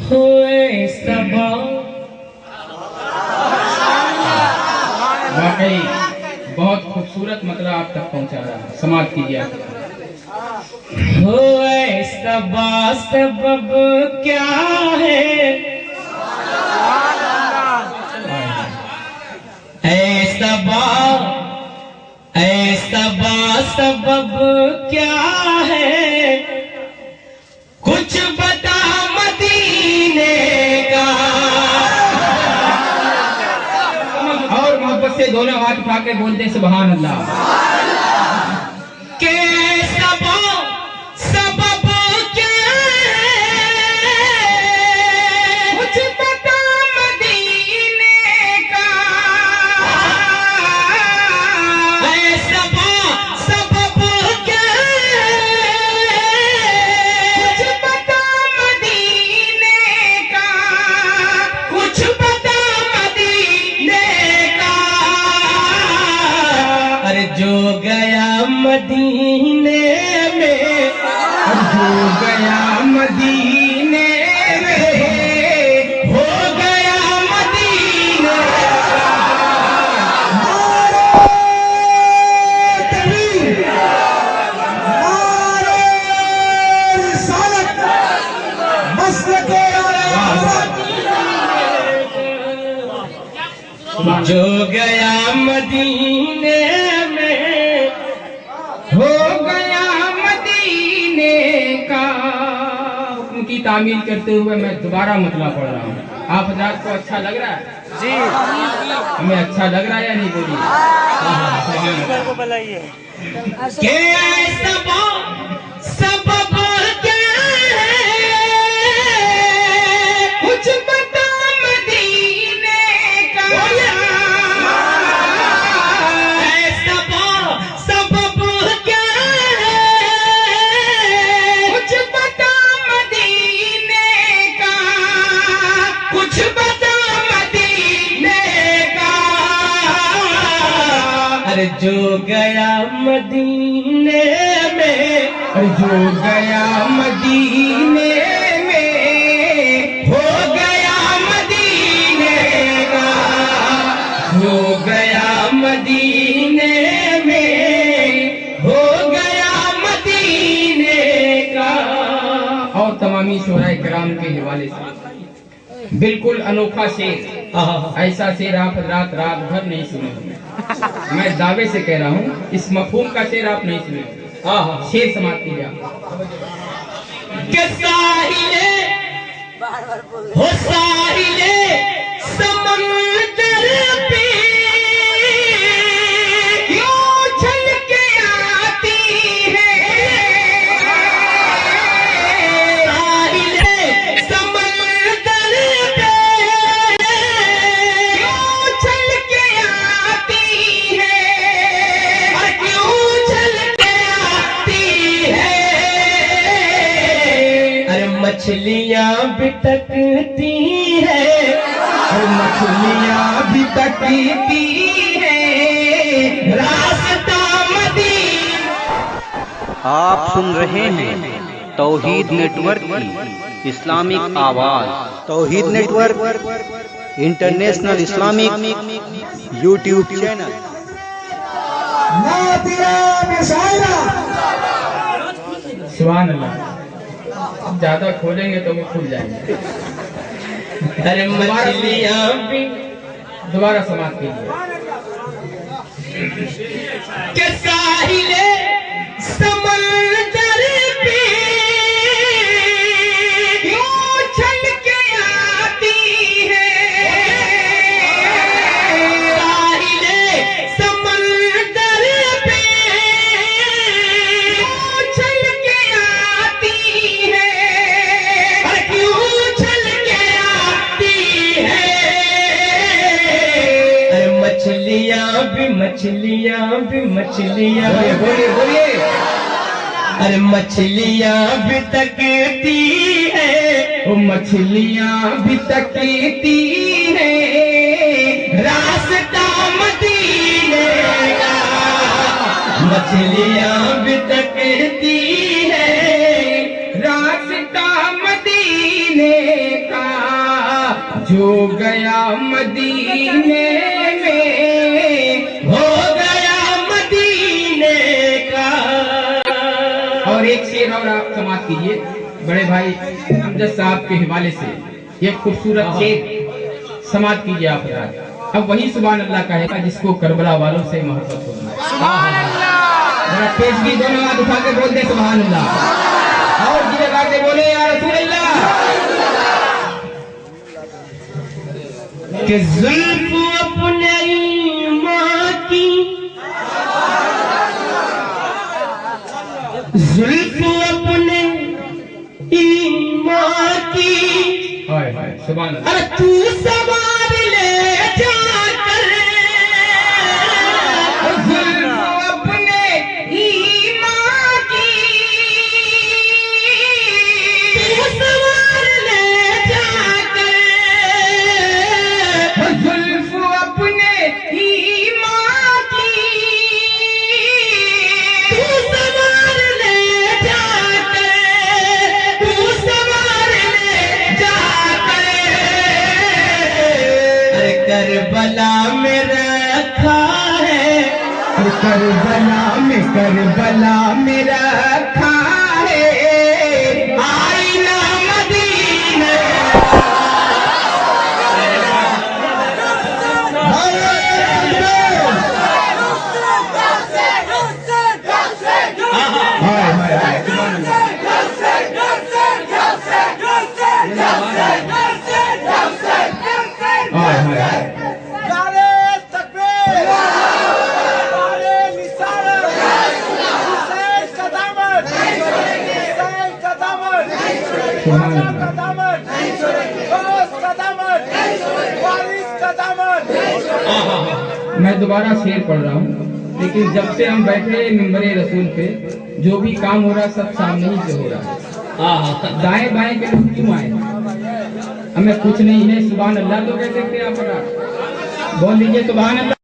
होए सबा। वाकई बहुत खूबसूरत मतलब आप तक पहुंचा रहा है, समाप्त कीजिए। होए सबा सबब क्या है, ऐ सबा सबब क्या है, कुछ बता मदीने का। और मोहब्बत से दोनों हाथ उठा के बोलते सुभान अल्लाह। के सबब क्या है, कुछ बता मदीने का। सबब क्या है, कुछ बता मदीने का, कुछ बता मदीने का। अरे जो गया मदीने में, जो गया मदीने में, हो गया मदीने। जो गया मदीने में, हो गया मदीने का। उनकी तामील करते हुए मैं दोबारा मतलब पढ़ रहा हूँ। आप हजरात को अच्छा लग रहा है जी? हमें अच्छा लग रहा है या नहीं? बोलिए। सबब क्या है, कुछ बता मदीने का। सबब क्या है, कुछ बता मदीने का, कुछ बता मदीने का। अरे जो गया मदीने में, अरे जो गया मदीने में, हो गया मदीने का। हो गया मदीने में, हो गया मदीने का। और तमामी शोराए किराम के हवाले से बिल्कुल अनोखा शेर, ऐसा शेर आप रात भर नहीं सुने। मैं दावे से कह रहा हूँ, इस मफहूम का शेर आप नहीं सुने। शेर समाप्त कीजिए। साहिले हो साहिले समंदर पे क्यों चल के आती है। साहिले समंदर पे क्यों चल के आती है, क्यों चल के आती है। अरे मछलियां भी तकती है, मछलियां भी तकती है, रास्ता मदीना। आप सुन रहे हैं तौहीद नेटवर्क की इस्लामिक आवाज। Tauheed network international Islamic YouTube channel. सुभान अल्लाह। ज्यादा खोलेंगे तो वो खुल जाएंगे। अरे मछलियां भी, दोबारा समाप्त कीजिए। साहिले समंदर पे क्यों चल के आती है। साहिले समंदर पे क्यों चल के आती है, क्यों चल के आती है। अरे मछलियां भी मछलियां, बोलिए बोलिए। अरे मछलियां भी तकती है, वो मछलियां भी तकती है, रास्ता मदीने का। मछलियां भी तकती है, रास्ता मदीने का। जो गया मदीने में हो गया मदीने का। और एक शेर और आप समाप्त कीजिए बड़े भाई अमजद साहब के हवाले से, ये खूबसूरत शेर समाप्त कीजिए आप। अब वही सुभान अल्लाह कहेगा जिसको करबला वालों से मोहब्बत होगी। सुभान अल्लाह। जरा पेशगी दोनों हाथ उठा के बोल दे सुभान अल्लाह, और जी लगा के बोले या रसूल अल्लाह। कि जुल्फ अपने माँ की, जुल्फ अपने माँ की, हाय हाय सुभान अल्लाह। अरे तू सवार ले जाकर जुल्फ अपने माँ की, तू सवार ले जाकर जुल्फ अपने माँ की, तू सवार ले जाकर, तू सवार ले जाकर करबला में रखा है, करबला में रखा है आईना मदीना। मैं दोबारा शेर पढ़ रहा हूँ, लेकिन जब से हम बैठे मिंबरे रसूल पे जो भी काम हो रहा सब सामने ही से हो रहा है। दाएं बाएं के लोग क्यों आए, हमें कुछ नहीं है। सुभान अल्लाह तो कह सकते हैं आप, बोल लीजिए सुभान अल्लाह।